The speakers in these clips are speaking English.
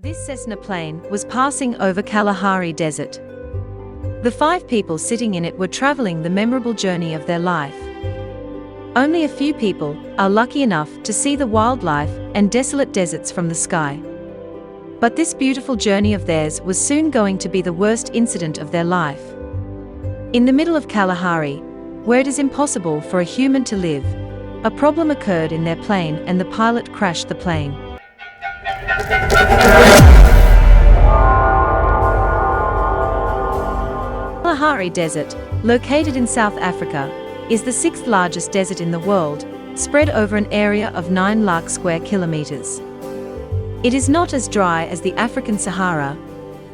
This Cessna plane was passing over Kalahari Desert. The 5 people sitting in it were traveling the memorable journey of their life. Only a few people are lucky enough to see the wildlife and desolate deserts from the sky. But this beautiful journey of theirs was soon going to be the worst incident of their life. In the middle of Kalahari, where it is impossible for a human to live, a problem occurred in their plane and the pilot crashed the plane. Kalahari Desert, located in South Africa, is the 6th largest desert in the world, spread over an area of 9 lakh square kilometers. It is not as dry as the African Sahara,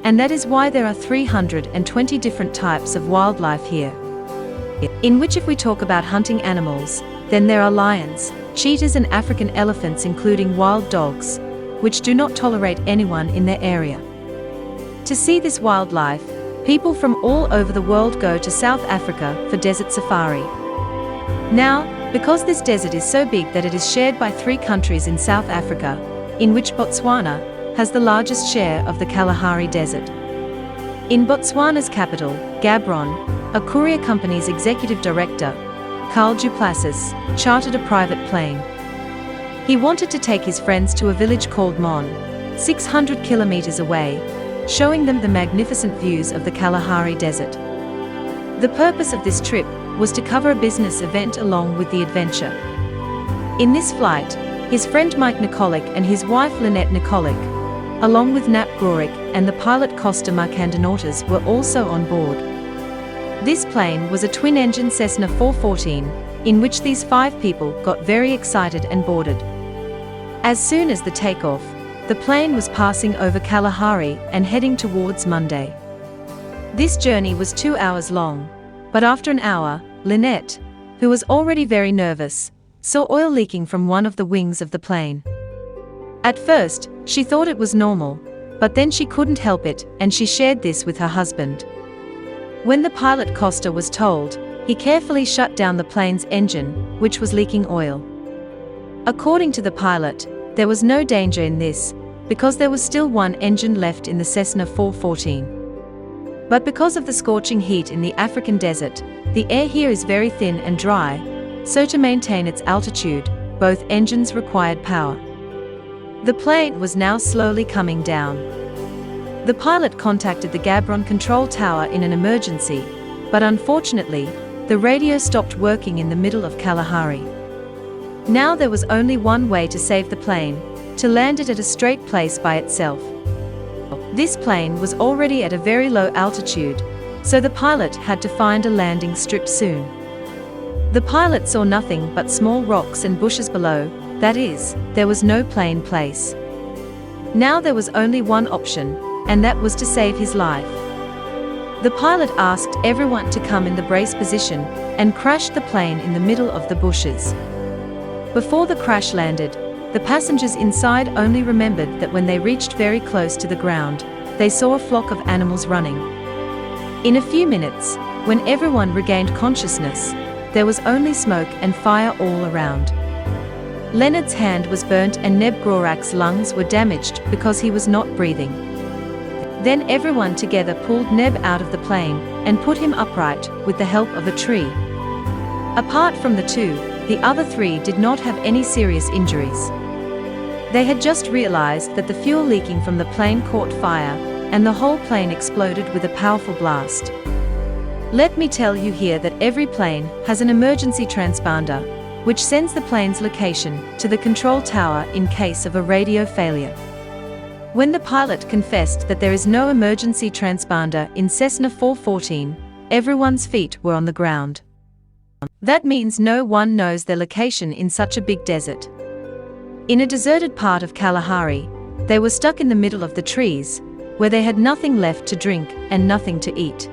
and that is why there are 320 different types of wildlife here. In which, if we talk about hunting animals, then there are lions, cheetahs and African elephants, including wild dogs, which do not tolerate anyone in their area. To see this wildlife, people from all over the world go to South Africa for desert safari. Now, because this desert is so big that it is shared by 3 countries in South Africa, in which Botswana has the largest share of the Kalahari Desert. In Botswana's capital, Gaborone, a courier company's executive director, Plessis, chartered a private plane. He wanted to take his friends to a village called Maun, 600 kilometers away, showing them the magnificent views of the Kalahari Desert. The purpose of this trip was to cover a business event along with the adventure. In this flight, his friend Mike Nikolic and his wife Lynette Nikolic, along with Nap Grorik and the pilot Costa Markanadatos, were also on board. This plane was a twin-engine Cessna 414, in which these 5 people got very excited and boarded. As soon as the takeoff, the plane was passing over Kalahari and heading towards Monday. This journey was 2 hours long, but after an hour, Lynette, who was already very nervous, saw oil leaking from one of the wings of the plane. At first, she thought it was normal, but then she couldn't help it and she shared this with her husband. When the pilot Costa was told, he carefully shut down the plane's engine, which was leaking oil. According to the pilot, there was no danger in this, because there was still one engine left in the Cessna 414. But because of the scorching heat in the African desert, the air here is very thin and dry, so to maintain its altitude, both engines required power. The plane was now slowly coming down. The pilot contacted the Gaborone control tower in an emergency, but unfortunately, the radio stopped working in the middle of Kalahari. Now there was only one way to save the plane, to land it at a straight place by itself. This plane was already at a very low altitude, so the pilot had to find a landing strip soon. The pilot saw nothing but small rocks and bushes below, that is, there was no plain place. Now there was only one option, and that was to save his life. The pilot asked everyone to come in the brace position and crashed the plane in the middle of the bushes. Before the crash landed, the passengers inside only remembered that when they reached very close to the ground, they saw a flock of animals running. In a few minutes, when everyone regained consciousness, there was only smoke and fire all around. Leonard's hand was burnt and Neb Grorak's lungs were damaged because he was not breathing. Then everyone together pulled Neb out of the plane and put him upright with the help of a tree. Apart from the 2, the other 3 did not have any serious injuries. They had just realized that the fuel leaking from the plane caught fire, and the whole plane exploded with a powerful blast. Let me tell you here that every plane has an emergency transponder, which sends the plane's location to the control tower in case of a radio failure. When the pilot confessed that there is no emergency transponder in Cessna 414, everyone's feet were on the ground. That means no one knows their location in such a big desert. In a deserted part of Kalahari, they were stuck in the middle of the trees, where they had nothing left to drink and nothing to eat.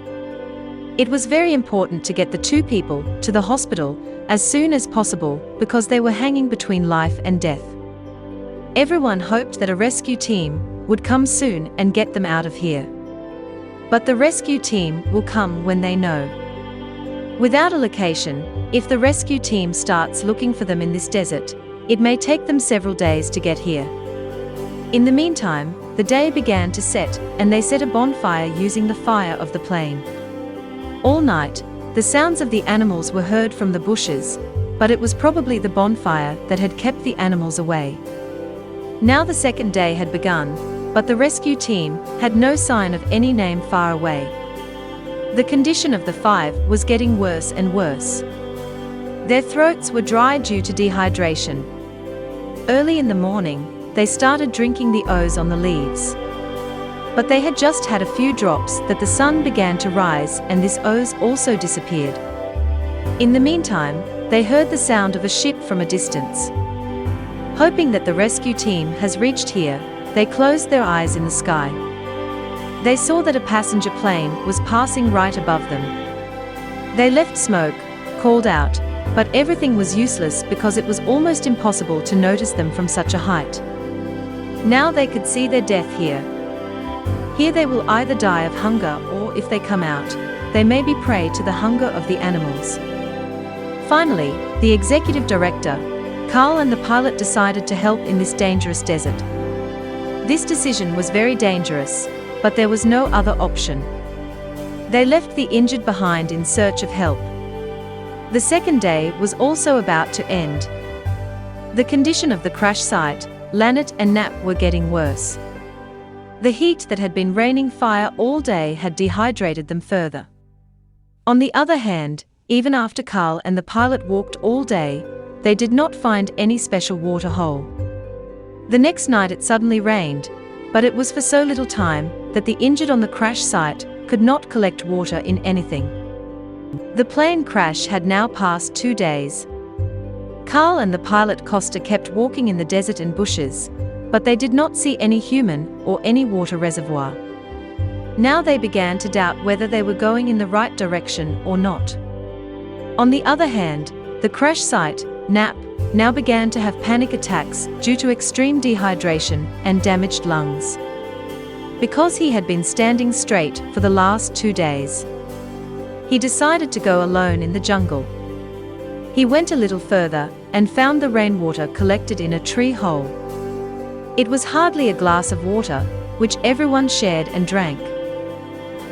It was very important to get the 2 people to the hospital as soon as possible because they were hanging between life and death. Everyone hoped that a rescue team would come soon and get them out of here. But the rescue team will come when they know. Without a location, if the rescue team starts looking for them in this desert, it may take them several days to get here. In the meantime, the day began to set, and they set a bonfire using the fire of the plane. All night, the sounds of the animals were heard from the bushes, but it was probably the bonfire that had kept the animals away. Now the second day had begun, but the rescue team had no sign of any name far away. The condition of the 5 was getting worse and worse. Their throats were dry due to dehydration. Early in the morning, they started drinking the ooze on the leaves. But they had just had a few drops that the sun began to rise, and this ooze also disappeared. In the meantime, they heard the sound of a ship from a distance. Hoping that the rescue team has reached here, they closed their eyes in the sky. They saw that a passenger plane was passing right above them. They left smoke, called out, but everything was useless because it was almost impossible to notice them from such a height. Now they could see their death here. Here they will either die of hunger, or if they come out, they may be prey to the hunger of the animals. Finally, the executive director, Carl, and the pilot decided to help in this dangerous desert. This decision was very dangerous, but there was no other option. They left the injured behind in search of help. The second day was also about to end. The condition of the crash site, Lannet and Nap, were getting worse. The heat that had been raining fire all day had dehydrated them further. On the other hand, even after Carl and the pilot walked all day, they did not find any special water hole. The next night it suddenly rained, but it was for so little time that the injured on the crash site could not collect water in anything. The plane crash had now passed 2 days. Carl and the pilot Costa kept walking in the desert and bushes, but they did not see any human or any water reservoir. Now they began to doubt whether they were going in the right direction or not. On the other hand, the crash site, Nap, now began to have panic attacks due to extreme dehydration and damaged lungs. Because he had been standing straight for the last 2 days, he decided to go alone in the jungle. He went a little further and found the rainwater collected in a tree hole. It was hardly a glass of water, which everyone shared and drank.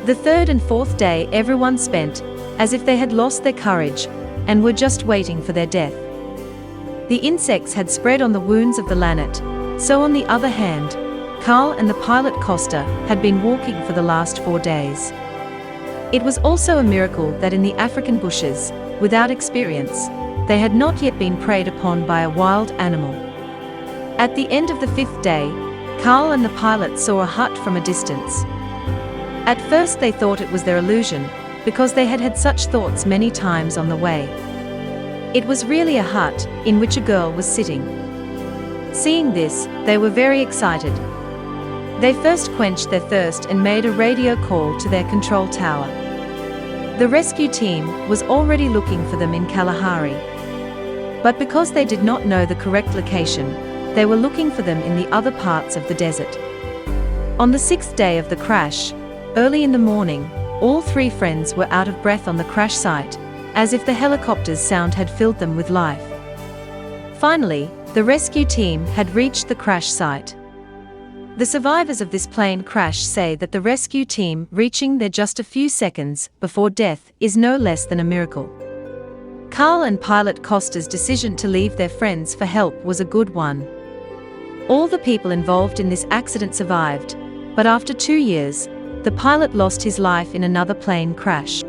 The third and fourth day everyone spent as if they had lost their courage and were just waiting for their death. The insects had spread on the wounds of the Lannet, so on the other hand, Carl and the pilot Costa had been walking for the last 4 days. It was also a miracle that in the African bushes, without experience, they had not yet been preyed upon by a wild animal. At the end of the 5th day, Carl and the pilot saw a hut from a distance. At first they thought it was their illusion, because they had had such thoughts many times on the way. It was really a hut, in which a girl was sitting. Seeing this, they were very excited. They first quenched their thirst and made a radio call to their control tower. The rescue team was already looking for them in Kalahari. But because they did not know the correct location, they were looking for them in the other parts of the desert. On the 6th day of the crash, early in the morning, all 3 friends were out of breath on the crash site, as if the helicopter's sound had filled them with life. Finally, the rescue team had reached the crash site. The survivors of this plane crash say that the rescue team reaching there just a few seconds before death is no less than a miracle. Carl and pilot Costa's decision to leave their friends for help was a good one. All the people involved in this accident survived, but after 2 years, the pilot lost his life in another plane crash.